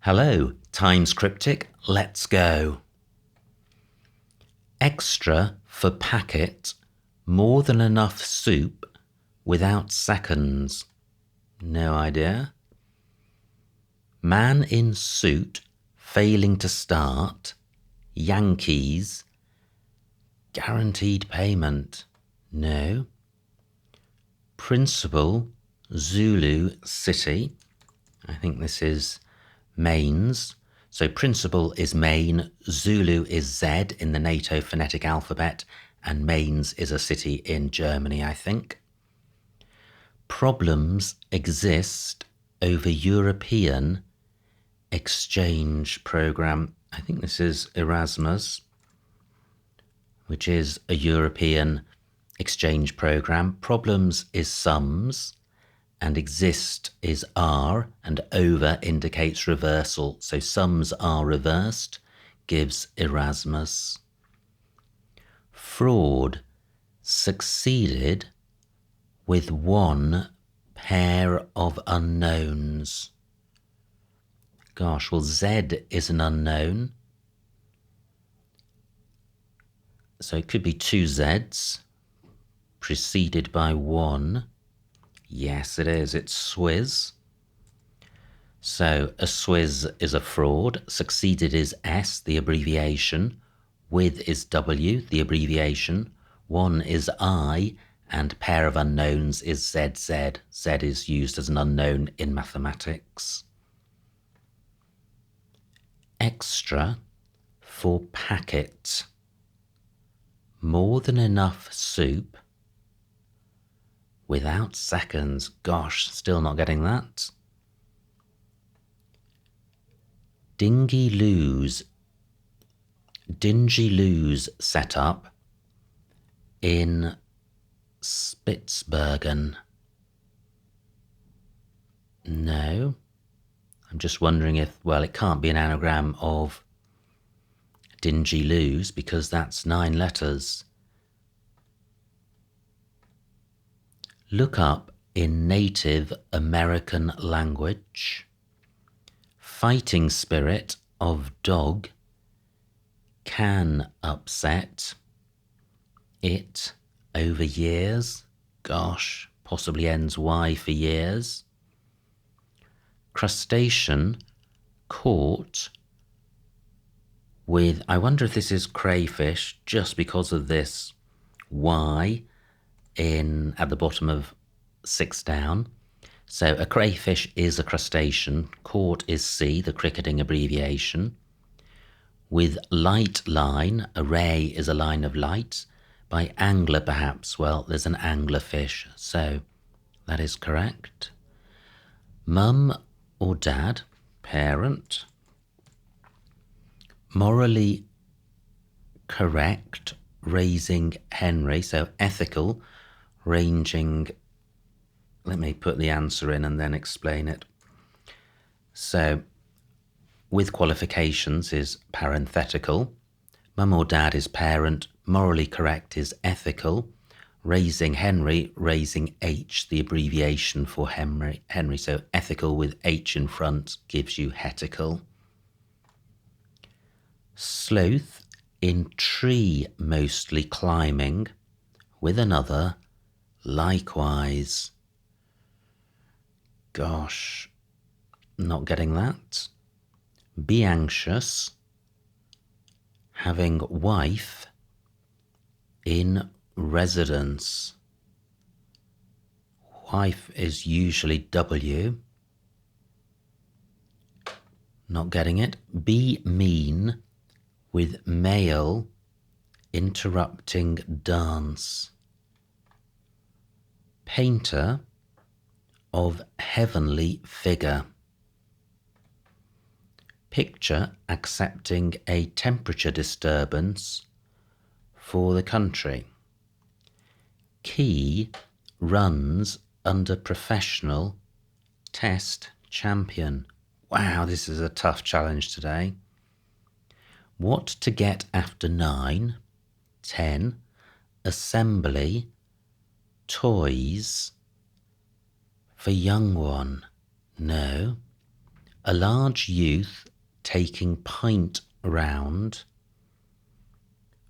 Hello, Times Cryptic, let's go. Extra for packet, more than enough soup without seconds. No idea. Man in suit failing to start. Yankees. Guaranteed payment. No. Principal, Zulu City. I think this is Mains. So principal is Maine, Zulu is Z in the NATO phonetic alphabet, and Mainz is a city in Germany, I think. Problems exist over European exchange program. I think this is Erasmus, which is a European exchange program. Problems is sums, and exist is are, and over indicates reversal. So sums are reversed, gives Erasmus. Fraud succeeded with one pair of unknowns. Gosh, well, Z is an unknown. So it could be two Zs preceded by one. Yes, it is. It's Swizz. So a Swizz is a fraud. Succeeded is S, the abbreviation. With is W, the abbreviation. One is I, and pair of unknowns is ZZ. Z is used as an unknown in mathematics. Extra for packet. More than enough soup without seconds. Gosh, still not getting that. Dingy loos set up in Spitsbergen. No. I'm just wondering if, well, it can't be an anagram of dingy loos because that's 9 letters. Look up in Native American language. Fighting spirit of dog can upset it over years. Gosh, possibly ends Y for years. Crustacean caught with, I wonder if this is crayfish just because of this Y at the bottom of 6 down. So a crayfish is a crustacean. Caught is C, the cricketing abbreviation. With light line, a ray is a line of light. By angler, perhaps, well, there's an anglerfish, so that is correct. Mum or dad, parent. Morally correct, raising Henry, so ethical, ranging. Let me put the answer in and then explain it. So, with qualifications is parenthetical. Mum or dad is parent. Morally correct is ethical. Raising Henry, raising H, the abbreviation for Henry. So ethical with H in front gives you hetical. Sloth in tree mostly climbing with another likewise. Gosh, not getting that. Be anxious, having wife in residence. Wife is usually W. Not getting it. Be mean with male interrupting dance. Painter of heavenly figure. Picture accepting a temperature disturbance for the country. Key runs under professional test champion. Wow, this is a tough challenge today. What to get after 9, 10, assembly, toys, for young one, no. A large youth taking pint round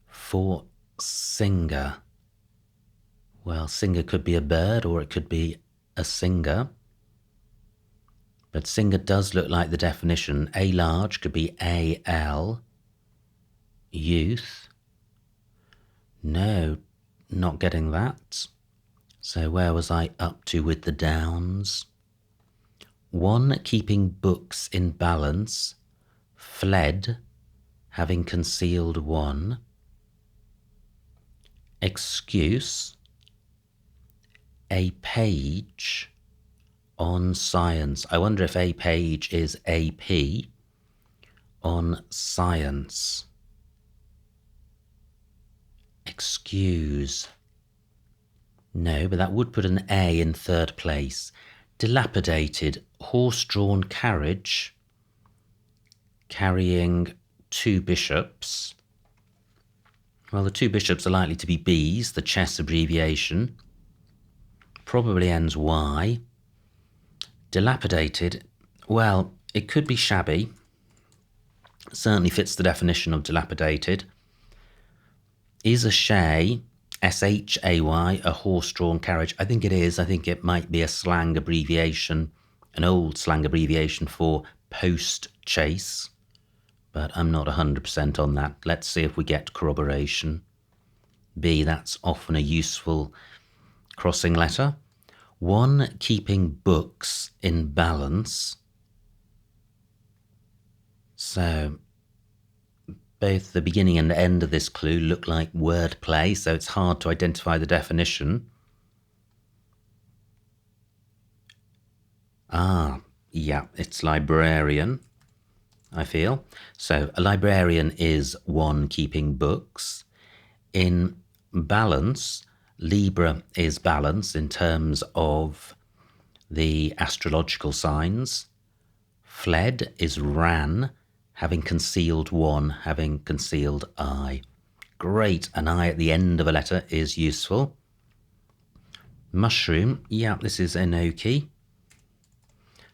for singer. Well, singer could be a bird or it could be a singer. But singer does look like the definition. A large could be A-L. Youth. No, not getting that. So where was I up to with the downs? One keeping books in balance, fled, having concealed one. Excuse, a page on science. I wonder if a page is AP on science. Excuse. No, but that would put an A in third place. Dilapidated, horse-drawn carriage carrying two bishops. Well, the two bishops are likely to be B's, the chess abbreviation. Probably ends Y. Dilapidated, well, it could be shabby. Certainly fits the definition of dilapidated. Is a shay, S-H-A-Y, a horse-drawn carriage? I think it is. I think it might be a slang abbreviation, an old slang abbreviation for post-chase. But I'm not 100% on that. Let's see if we get corroboration. B, that's often a useful crossing letter. One keeping books in balance. So both the beginning and the end of this clue look like wordplay, so it's hard to identify the definition. Yeah, it's librarian, I feel. So a librarian is one keeping books. In balance, Libra is balance in terms of the astrological signs. Fled is ran, having concealed one, having concealed I. Great, an I at the end of a letter is useful. Mushroom, yeah, this is enoki.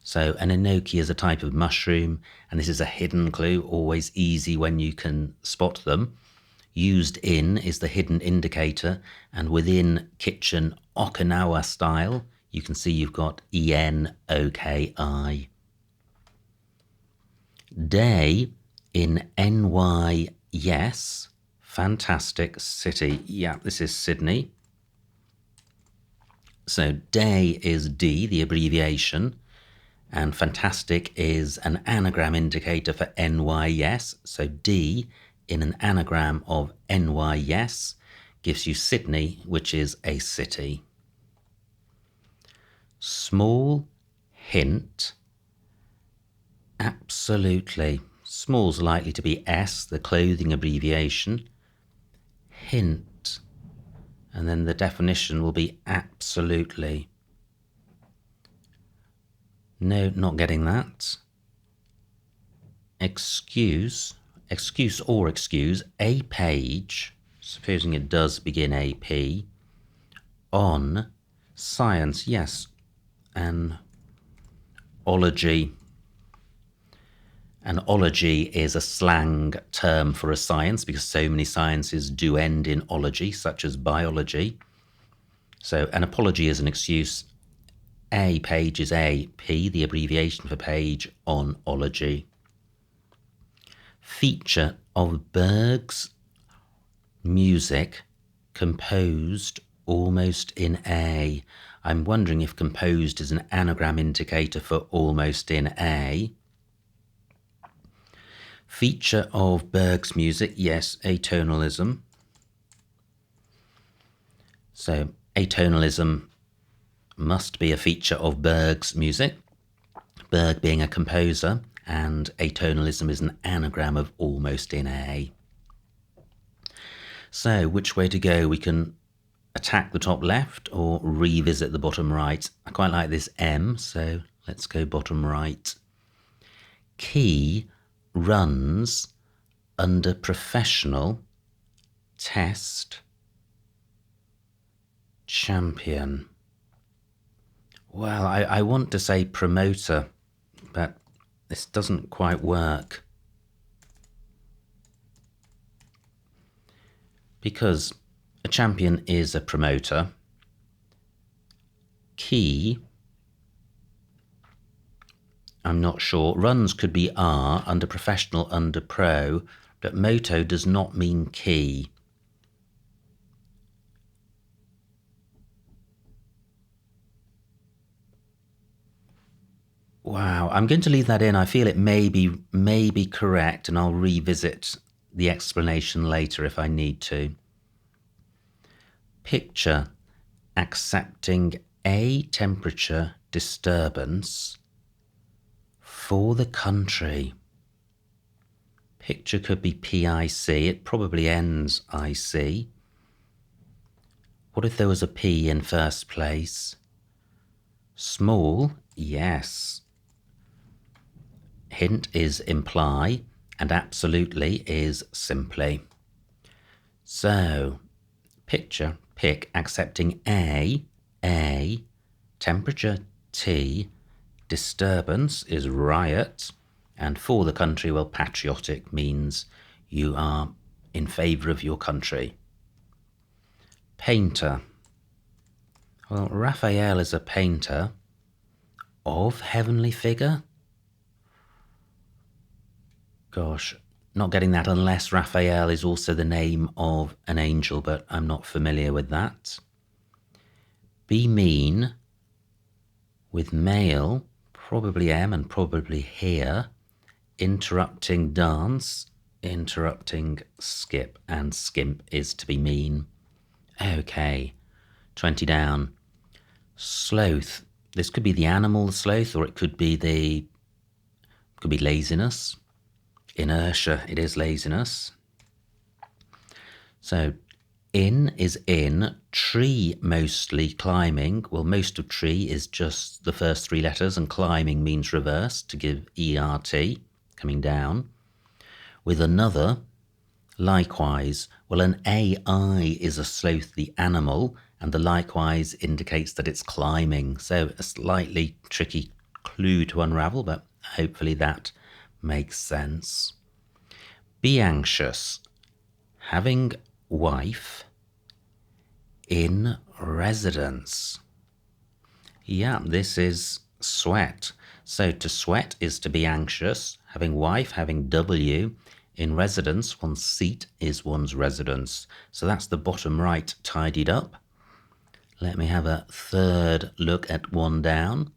So an enoki is a type of mushroom, and this is a hidden clue, always easy when you can spot them. Used in is the hidden indicator, and within kitchen Okinawa style, you can see you've got E-N-O-K-I. Day in NY, yes, fantastic city. Yeah, this is Sydney. So day is D, the abbreviation, and fantastic is an anagram indicator for NY, yes. So D in an anagram of NY, yes, gives you Sydney, which is a city. Small hint. Absolutely. Small's likely to be S, the clothing abbreviation. Hint. And then the definition will be absolutely. No, not getting that. Excuse. Excuse or excuse. A page, supposing it does begin AP, on science. Yes. An ology. An ology is a slang term for a science because so many sciences do end in ology, such as biology. So an apology is an excuse. A page is AP, the abbreviation for page on ology. Feature of Berg's music composed almost in A. I'm wondering if composed is an anagram indicator for almost in A. Feature of Berg's music, yes, atonalism. So atonalism must be a feature of Berg's music, Berg being a composer, and atonalism is an anagram of almost in A. So which way to go? We can attack the top left or revisit the bottom right. I quite like this M, so let's go bottom right. Key runs under professional test champion. Well, I want to say promoter, but this doesn't quite work. Because a champion is a promoter. Key, I'm not sure. Runs could be R, under professional, under pro, but moto does not mean key. Wow, I'm going to leave that in. I feel it may be correct, and I'll revisit the explanation later if I need to. Picture accepting a temperature disturbance for the country. Picture could be PIC. It probably ends IC. What if there was a P in first place? Small, yes. Hint is imply, and absolutely is simply. So, picture, pick, accepting a, temperature T, disturbance is riot, and for the country, well, patriotic means you are in favour of your country. Painter. Well, Raphael is a painter of heavenly figure. Gosh, not getting that unless Raphael is also the name of an angel, but I'm not familiar with that. Be mean with male, probably M and probably here. Interrupting dance, interrupting skip, and skimp is to be mean. Okay, 20 down. Sloth. This could be the animal, the sloth, or it could be laziness. Inertia, it is laziness. So in is in, tree mostly, climbing. Well, most of tree is just the first three letters, and climbing means reverse to give ERT, coming down. With another, likewise. Well, an AI is a sloth, the animal, and the likewise indicates that it's climbing. So a slightly tricky clue to unravel, but hopefully that makes sense. Be anxious. Having wife in residence. Yeah, this is sweat. So to sweat is to be anxious. Having wife, having W. In residence, one's seat is one's residence. So that's the bottom right tidied up. Let me have a third look at one down.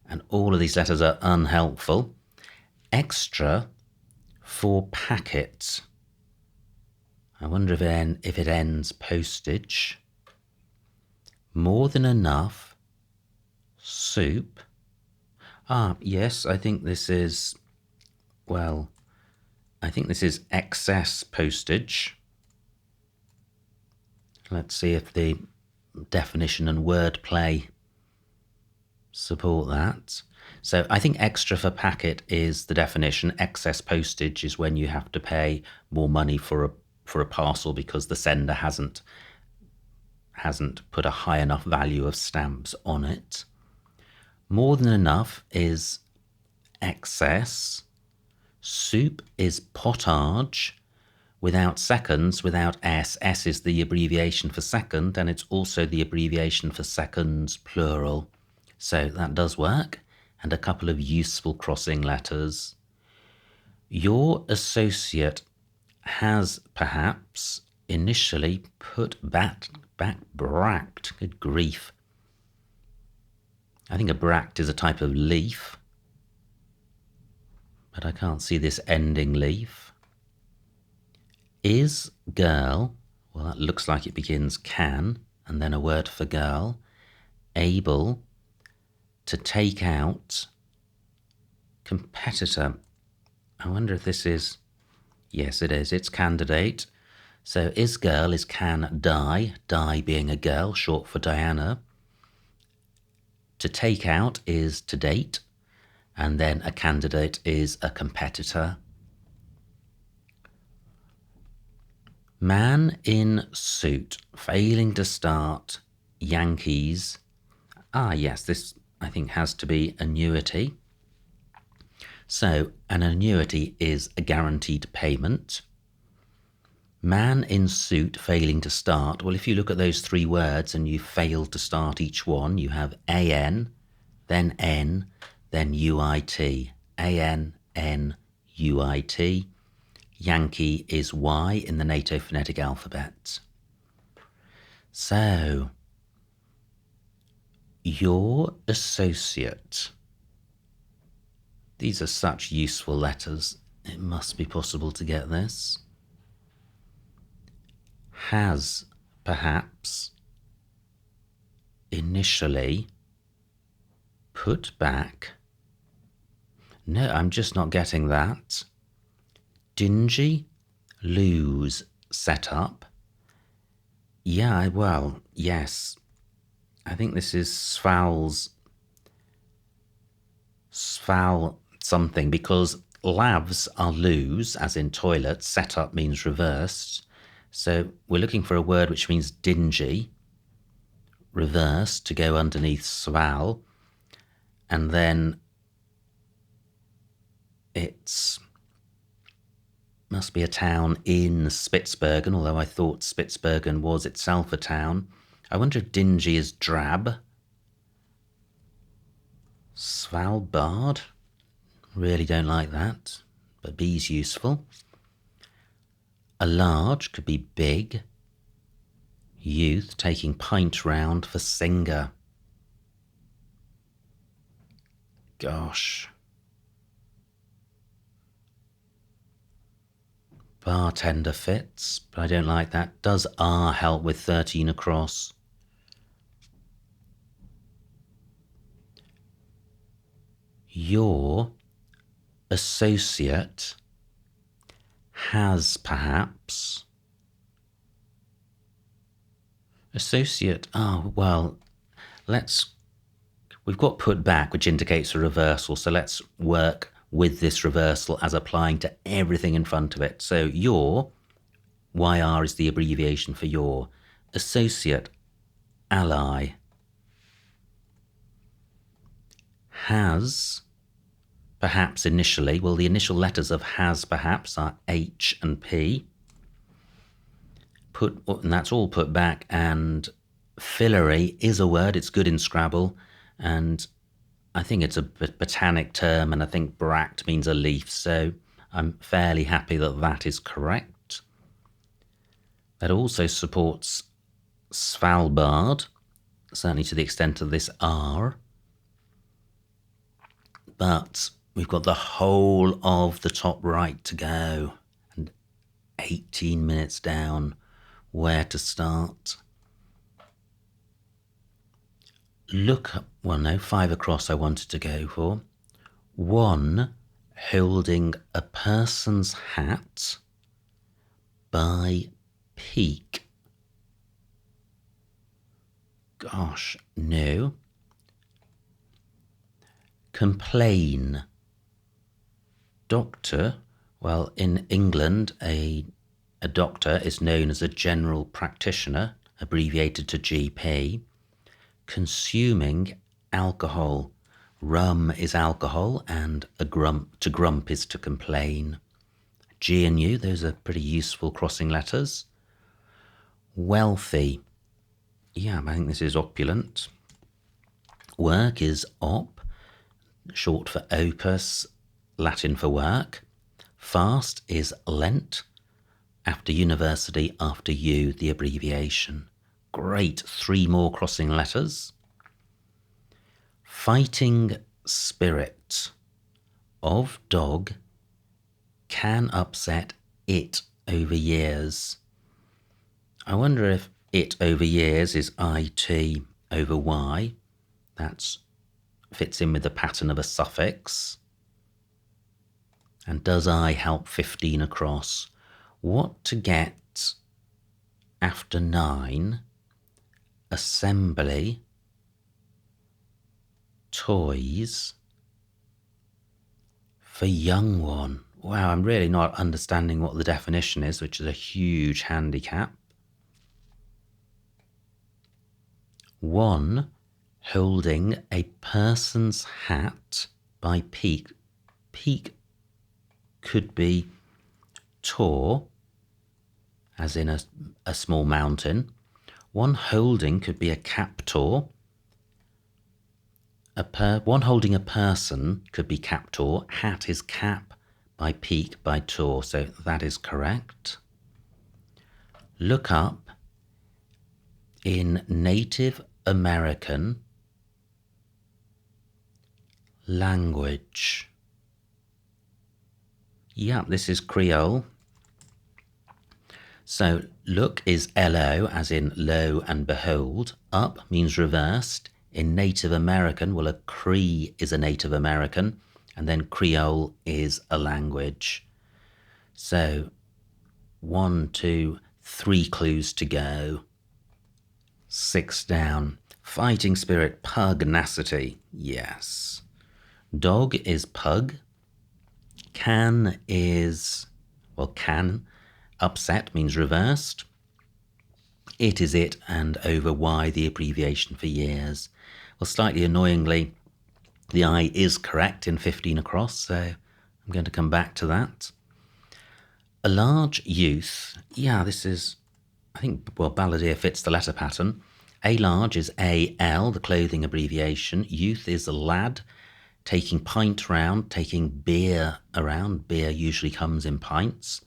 And all of these letters are unhelpful. Extra for packet. I wonder if it ends postage. More than enough. Soup. Yes, I think this is, well, I think this is excess postage. Let's see if the definition and wordplay support that. So I think extra for packet is the definition. Excess postage is when you have to pay more money for a parcel because the sender hasn't put a high enough value of stamps on it. More than enough is excess. Soup is pottage. Without seconds, without S. S is the abbreviation for second, and it's also the abbreviation for seconds, plural. So that does work. And a couple of useful crossing letters. Your associate has perhaps initially put bract. Good grief. I think a bract is a type of leaf, but I can't see this ending leaf. Is girl, well, that looks like it begins can, and then a word for girl. Able to take out competitor. I wonder if this is, yes it is, it's candidate. So is girl is can die, die being a girl, short for Diana. To take out is to date, and then a candidate is a competitor. Man in suit, failing to start, Yankees. Yes, this I think has to be annuity. So an annuity is a guaranteed payment. Man in suit failing to start. Well, if you look at those three words and you fail to start each one, you have AN, then N, then UIT. AN, N, UIT. Yankee is Y in the NATO phonetic alphabet. So, your associate. These are such useful letters. It must be possible to get this. Has perhaps initially put back. No, I'm just not getting that. Dingy, lose, set up. Yeah, well, yes. I think this is Sval something, because lavs are lose, as in toilet. Set up means reversed. So we're looking for a word which means dingy, reversed, to go underneath Sval. And then it's must be a town in Spitsbergen, although I thought Spitsbergen was itself a town. I wonder if dingy is drab. Svalbard. Really don't like that, but B's useful. A large could be big. Youth taking pint round for singer. Gosh. Bartender fits, but I don't like that. Does R help with 13 across? Your associate has perhaps. Associate, oh, well, we've got put back, which indicates a reversal, so let's work with this reversal as applying to everything in front of it. So your, YR is the abbreviation for your, associate, ally, has, perhaps initially, well, the initial letters of has perhaps are H and P. And that's all put back, and fillery is a word, it's good in Scrabble, and I think it's a botanic term, and I think bract means a leaf, so I'm fairly happy that that is correct. That also supports Svalbard, certainly to the extent of this R. But we've got the whole of the top right to go, and 18 minutes down. Where to start? Well, no, 5 across I wanted to go for. One holding a person's hat by peak. Gosh, no. Complain. Doctor, well, in England, a doctor is known as a general practitioner, abbreviated to GP. Consuming alcohol. Rum is alcohol, and to grump is to complain. G and U, those are pretty useful crossing letters. Wealthy. Yeah, I think this is opulent. Work is op, short for opus, Latin for work. Fast is Lent. After university, after U, the abbreviation. Great, 3 more crossing letters. Fighting spirit of dog can upset it over years. I wonder if it over years is IT over Y. That fits in with the pattern of a suffix. And does I help 15 across? What to get after 9? Assembly, toys for young one. Wow, I'm really not understanding what the definition is, which is a huge handicap. 1 holding a person's hat by peak. Peak could be tor, as in a small mountain. One holding could be a captor. One holding a person could be captor. Hat is cap, by peak, by tor, so that is correct. Look up in Native American language. Yeah, this is Creole. So look is LO, as in lo and behold. Up means reversed. In Native American, well, a Cree is a Native American, and then Creole is a language. So 1, 2, 3 clues to go. 6 down. Fighting spirit, pugnacity. Yes. Dog is pug. Can is, well, can, upset means reversed. It is it, and over Y, the abbreviation for years. Well, slightly annoyingly, the I is correct in 15 across, so I'm going to come back to that. A large youth, yeah, this is, I think, well, balladeer fits the letter pattern. A large is AL, the clothing abbreviation. Youth is a lad, taking pint round, taking beer around. Beer usually comes in pints.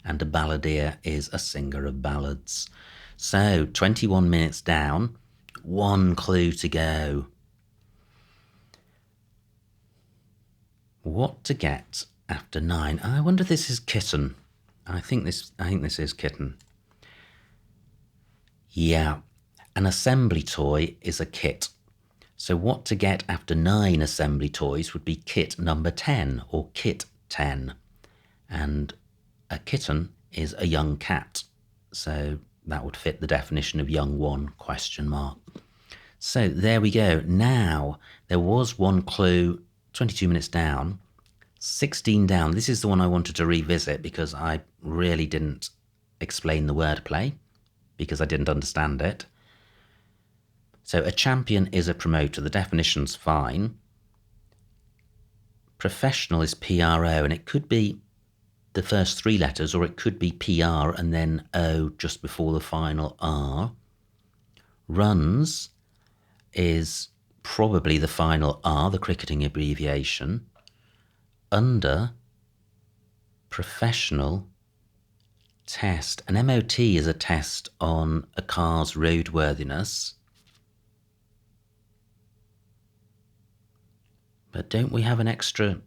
And a balladeer is a singer of ballads. So 21 minutes down, 1 clue to go. What to get after 9? I wonder if this is kitten. I think this is kitten. Yeah, an assembly toy is a kit. So what to get after 9 assembly toys would be kit number 10 or kit 10. And a kitten is a young cat. So that would fit the definition of young one, ? So there we go. Now, there was 1 clue, 22 minutes down, 16 down. This is the one I wanted to revisit because I really didn't explain the wordplay because I didn't understand it. So a champion is a promoter. The definition's fine. Professional is PRO, and it could be the first 3 letters, or it could be PR and then O just before the final R. Runs is probably the final R, the cricketing abbreviation. Under professional test. An MOT is a test on a car's roadworthiness. But don't we have an extra,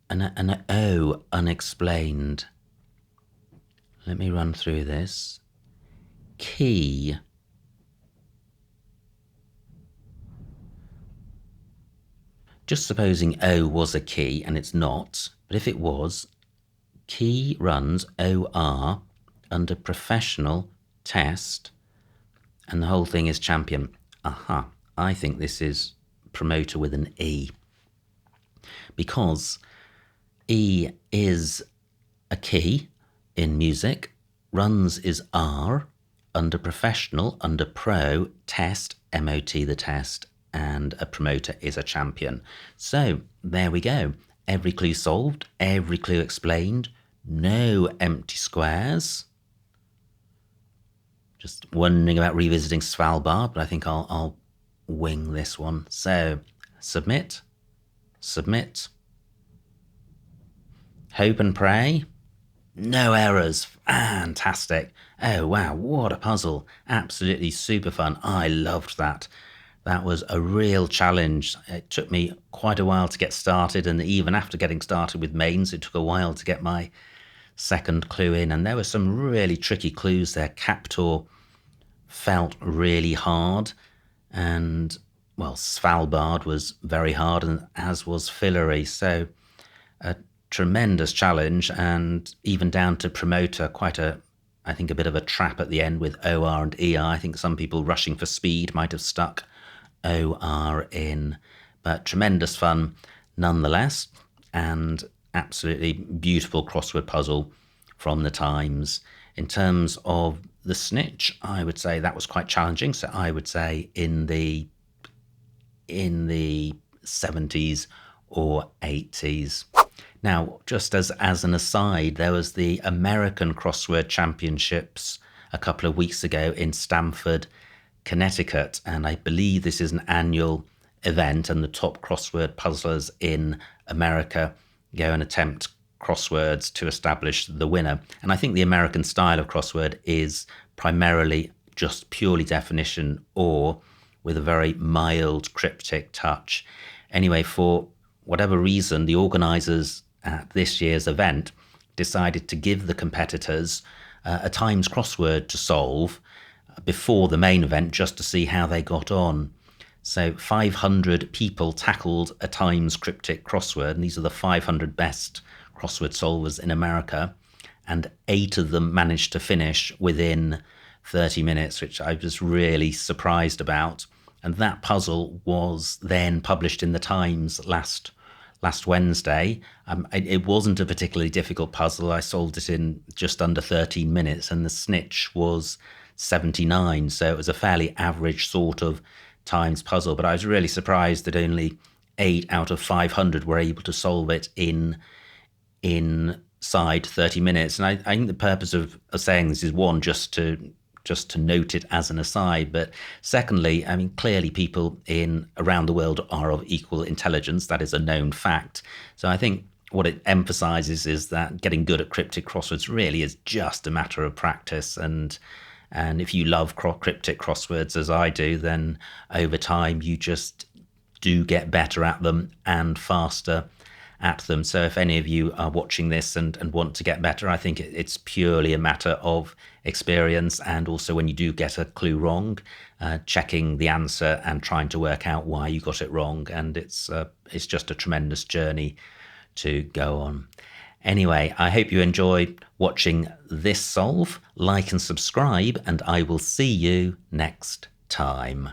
an O, unexplained? Let me run through this. Key. Just supposing O was a key, and it's not, but if it was, key runs OR under professional test, and the whole thing is champion. Aha, I think this is promoter with an E. Because E is a key in music, runs is R, under professional, under pro, test, MOT the test, and a promoter is a champion. So there we go. Every clue solved, every clue explained, no empty squares. Just wondering about revisiting Svalbard, but I think I'll wing this one. So submit. Submit. Hope and pray. No errors. Fantastic. Oh, wow, what a puzzle. Absolutely super fun. I loved that. That was a real challenge. It took me quite a while to get started, and even after getting started with mains, it took a while to get my second clue in. And there were some really tricky clues there. Captor felt really hard, and well, Svalbard was very hard, and as was Fillory. So a tremendous challenge, and even down to promoter, I think a bit of a trap at the end with OR and ER. I think some people rushing for speed might have stuck OR in, but tremendous fun nonetheless, and absolutely beautiful crossword puzzle from the Times. In terms of the snitch, I would say that was quite challenging. So I would say in the 70s or 80s. Now, just as an aside, there was the American Crossword Championships a couple of weeks ago in Stamford, Connecticut, and I believe this is an annual event, and the top crossword puzzlers in America go and attempt crosswords to establish the winner. And I think the American style of crossword is primarily just purely definition or with a very mild cryptic touch. Anyway, for whatever reason, the organisers at this year's event decided to give the competitors a Times crossword to solve before the main event just to see how they got on. So 500 people tackled a Times Cryptic Crossword, and these are the 500 best crossword solvers in America, and 8 of them managed to finish within 30 minutes, which I was really surprised about. And that puzzle was then published in the Times last Wednesday. It wasn't a particularly difficult puzzle. I solved it in just under 13 minutes, and the snitch was 79. So it was a fairly average sort of Times puzzle. But I was really surprised that only 8 out of 500 were able to solve it inside 30 minutes. And I think the purpose of saying this is, one, just to note it as an aside, but secondly, I mean, clearly people around the world are of equal intelligence. That is a known fact. So I think what it emphasizes is that getting good at cryptic crosswords really is just a matter of practice. And if you love cryptic crosswords as I do, then over time you just do get better at them and faster at them. So if any of you are watching this and want to get better, I think it's purely a matter of experience, and also when you do get a clue wrong, checking the answer and trying to work out why you got it wrong. And it's just a tremendous journey to go on. Anyway, I hope you enjoyed watching this solve. Like and subscribe, and I will see you next time.